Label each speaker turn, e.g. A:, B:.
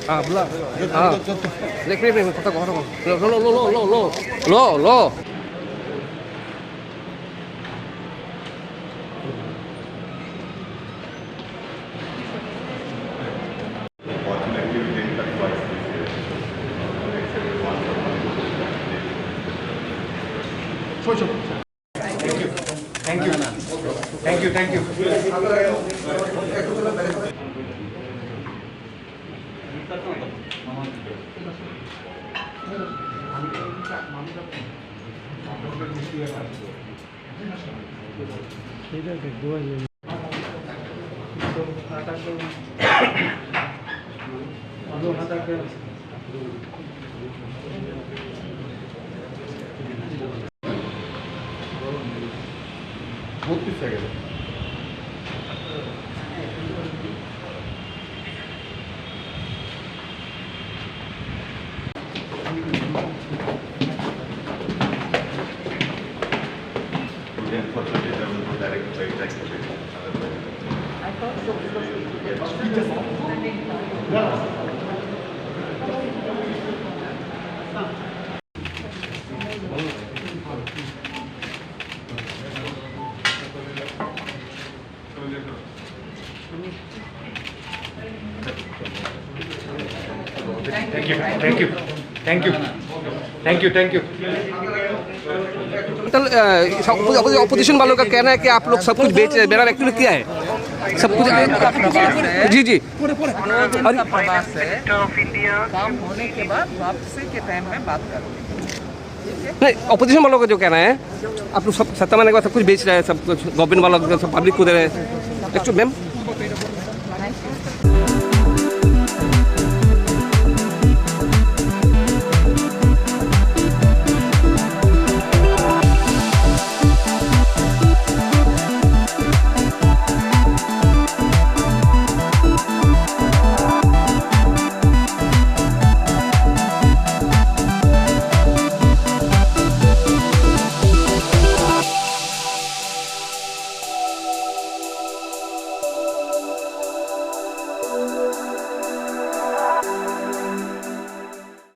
A: हाँ बोला हाँ देख रही पता कौन लो लो लो लो लो लो लो लो
B: Thank you. Thank you. Thank you. बहुत पीस है क्या? Thank you. Thank you. Thank you. Thank you.
A: Opposition वालों का कहना है कि आप लोग सब कुछ बेच रहे हैं। मेरा एक्चुअली क्या है सब कुछ जी जी
C: प्रवास है काम होने के बाद वापसी के टाइम में बात करोगे।
A: नहीं ऑपोजिशन वालों का जो कहना है आप लोग सब सत्ता मानने के बाद सब कुछ बेच रहे हैं सब कुछ गवर्नमेंट वालों सब पब्लिक को दे रहे हैं एक्चुअली मैम